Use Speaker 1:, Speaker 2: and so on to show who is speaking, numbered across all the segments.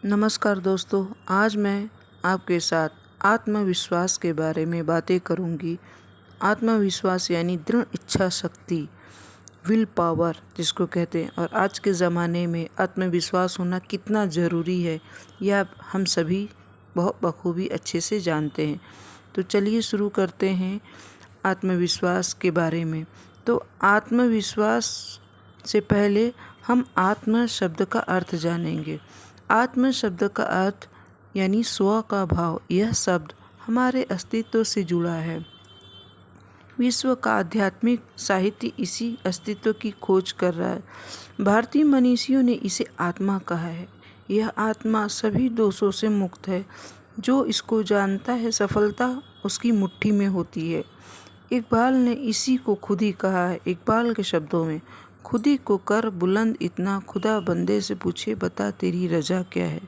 Speaker 1: नमस्कार दोस्तों, आज मैं आपके साथ आत्मविश्वास के बारे में बातें करूंगी। आत्मविश्वास यानी दृढ़ इच्छा शक्ति, विल पावर जिसको कहते हैं। और आज के ज़माने में आत्मविश्वास होना कितना ज़रूरी है यह हम सभी बहुत बखूबी अच्छे से जानते हैं। तो चलिए शुरू करते हैं आत्मविश्वास के बारे में। तो आत्मविश्वास से पहले हम आत्म शब्द का अर्थ जानेंगे। आत्म शब्द का अर्थ यानी स्व का भाव। यह शब्द हमारे अस्तित्व से जुड़ा है। विश्व का आध्यात्मिक साहित्य इसी अस्तित्व की खोज कर रहा है। भारतीय मनीषियों ने इसे आत्मा कहा है। यह आत्मा सभी दोषों से मुक्त है। जो इसको जानता है, सफलता उसकी मुट्ठी में होती है। इकबाल ने इसी को खुद ही कहा है। इकबाल के शब्दों में, खुद ही को कर बुलंद इतना, खुदा बंदे से पूछे बता तेरी रजा क्या है।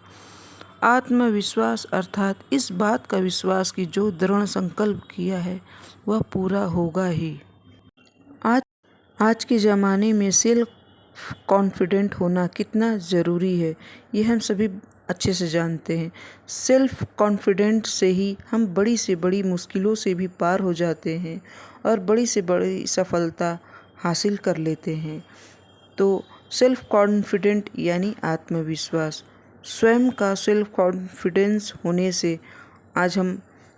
Speaker 1: आत्मविश्वास अर्थात इस बात का विश्वास कि जो दृढ़ संकल्प किया है वह पूरा होगा ही। आज आज के ज़माने में सेल्फ कॉन्फिडेंट होना कितना ज़रूरी है ये हम सभी अच्छे से जानते हैं। सेल्फ कॉन्फिडेंट से ही हम बड़ी से बड़ी मुश्किलों से भी पार हो जाते हैं और बड़ी से बड़ी सफलता हासिल कर लेते हैं। तो सेल्फ कॉन्फिडेंट यानी आत्मविश्वास। स्वयं का सेल्फ कॉन्फिडेंस होने से आज हम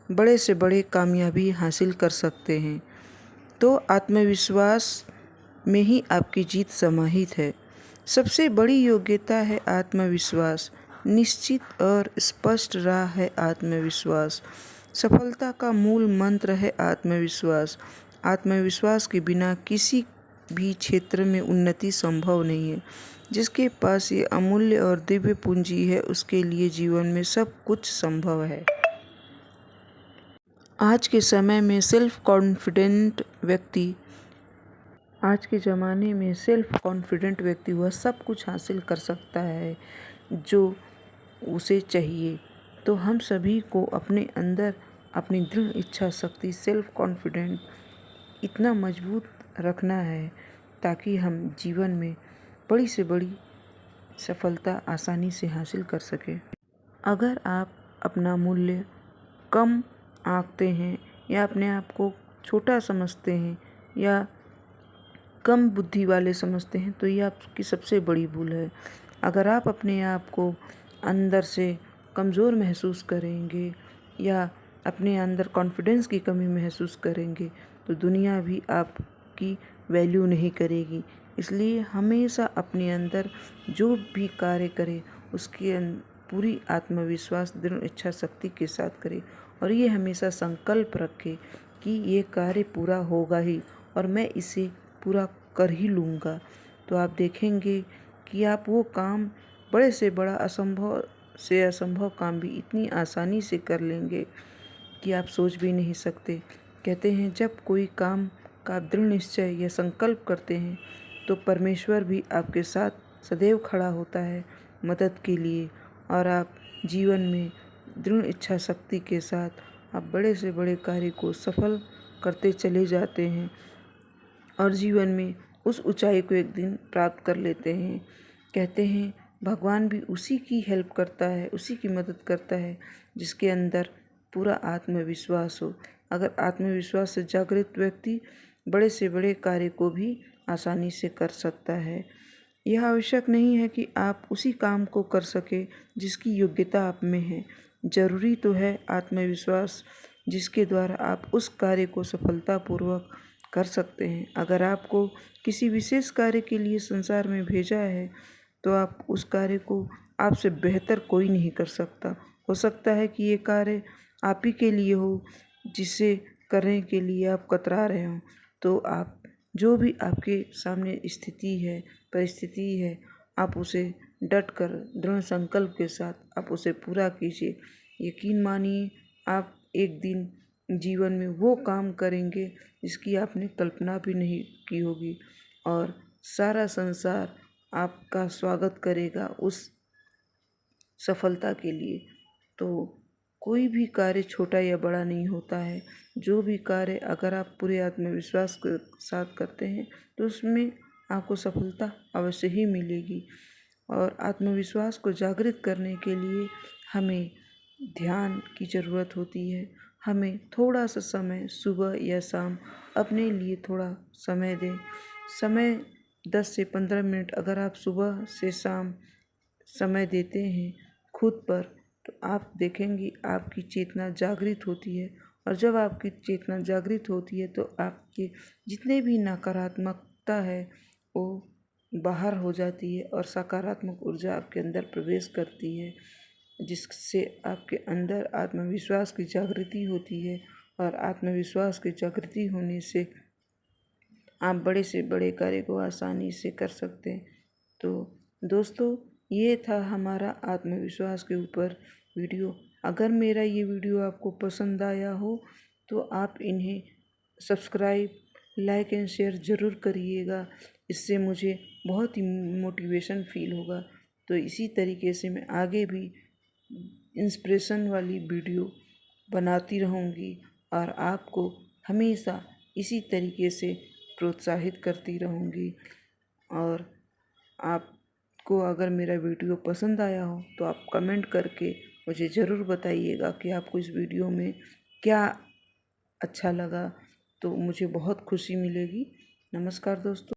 Speaker 1: बड़े से बड़े कामयाबी हासिल कर सकते हैं। तो आत्मविश्वास में ही आपकी जीत समाहित है। सबसे बड़ी योग्यता है आत्मविश्वास। निश्चित और स्पष्ट राह है आत्मविश्वास। सफलता का मूल मंत्र है आत्मविश्वास। आत्मविश्वास के बिना किसी भी क्षेत्र में उन्नति संभव नहीं है। जिसके पास ये अमूल्य और दिव्य पूंजी है उसके लिए जीवन में सब कुछ संभव है। आज के समय में सेल्फ कॉन्फिडेंट व्यक्ति आज के ज़माने में सेल्फ कॉन्फिडेंट व्यक्ति वह सब कुछ हासिल कर सकता है जो उसे चाहिए। तो हम सभी को अपने अंदर अपनी दृढ़ इच्छा शक्ति, सेल्फ कॉन्फिडेंट इतना मजबूत रखना है ताकि हम जीवन में बड़ी से बड़ी सफलता आसानी से हासिल कर सकें। अगर आप अपना मूल्य कम आंकते हैं या अपने आप को छोटा समझते हैं या कम बुद्धि वाले समझते हैं तो ये आपकी सबसे बड़ी भूल है। अगर आप अपने आप को अंदर से कमज़ोर महसूस करेंगे या अपने अंदर कॉन्फिडेंस की कमी महसूस करेंगे तो दुनिया भी आपकी वैल्यू नहीं करेगी। इसलिए हमेशा अपने अंदर जो भी कार्य करें उसके पूरी आत्मविश्वास, दृढ़ इच्छा शक्ति के साथ करें और ये हमेशा संकल्प रखें कि ये कार्य पूरा होगा ही और मैं इसे पूरा कर ही लूँगा। तो आप देखेंगे कि आप वो काम, बड़े से बड़ा, असंभव से असंभव काम भी इतनी आसानी से कर लेंगे कि आप सोच भी नहीं सकते। कहते हैं जब कोई काम का आप दृढ़ निश्चय या संकल्प करते हैं तो परमेश्वर भी आपके साथ सदैव खड़ा होता है मदद के लिए और आप जीवन में दृढ़ इच्छा शक्ति के साथ आप बड़े से बड़े कार्य को सफल करते चले जाते हैं और जीवन में उस ऊंचाई को एक दिन प्राप्त कर लेते हैं। कहते हैं भगवान भी उसी की हेल्प करता है, उसी की मदद करता है जिसके अंदर पूरा आत्मविश्वास हो। अगर आत्मविश्वास से जागृत व्यक्ति बड़े से बड़े कार्य को भी आसानी से कर सकता है। यह आवश्यक नहीं है कि आप उसी काम को कर सके जिसकी योग्यता आप में है। जरूरी तो है आत्मविश्वास जिसके द्वारा आप उस कार्य को सफलतापूर्वक कर सकते हैं। अगर आपको किसी विशेष कार्य के लिए संसार में भेजा है तो आप उस कार्य को आपसे बेहतर कोई नहीं कर सकता। हो सकता है कि ये कार्य आप ही के लिए हो जिसे करने के लिए आप कतरा रहे हो। तो आप जो भी आपके सामने स्थिति है, परिस्थिति है, आप उसे डट कर दृढ़ संकल्प के साथ आप उसे पूरा कीजिए। यकीन मानिए आप एक दिन जीवन में वो काम करेंगे जिसकी आपने कल्पना भी नहीं की होगी और सारा संसार आपका स्वागत करेगा उस सफलता के लिए। तो कोई भी कार्य छोटा या बड़ा नहीं होता है। जो भी कार्य अगर आप पूरे आत्मविश्वास के साथ करते हैं तो उसमें आपको सफलता अवश्य ही मिलेगी। और आत्मविश्वास को जागृत करने के लिए हमें ध्यान की ज़रूरत होती है। हमें थोड़ा सा समय सुबह या शाम अपने लिए थोड़ा समय दें। समय 10 से 15 मिनट अगर आप सुबह से शाम समय देते हैं खुद पर, तो आप देखेंगे आपकी चेतना जागृत होती है। और जब आपकी चेतना जागृत होती है तो आपके जितने भी नकारात्मकता है वो बाहर हो जाती है और सकारात्मक ऊर्जा आपके अंदर प्रवेश करती है, जिससे आपके अंदर आत्मविश्वास की जागृति होती है। और आत्मविश्वास की जागृति होने से आप बड़े से बड़े कार्य को आसानी से कर सकते हैं। तो दोस्तों, ये था हमारा आत्मविश्वास के ऊपर वीडियो। अगर मेरा ये वीडियो आपको पसंद आया हो तो आप इन्हें सब्सक्राइब, लाइक एंड शेयर ज़रूर करिएगा। इससे मुझे बहुत ही मोटिवेशन फील होगा। तो इसी तरीके से मैं आगे भी इंस्पिरेशन वाली वीडियो बनाती रहूँगी और आपको हमेशा इसी तरीके से प्रोत्साहित करती रहूँगी। और आपको अगर मेरा वीडियो पसंद आया हो तो आप कमेंट करके मुझे ज़रूर बताइएगा कि आपको इस वीडियो में क्या अच्छा लगा, तो मुझे बहुत खुशी मिलेगी। नमस्कार दोस्तों।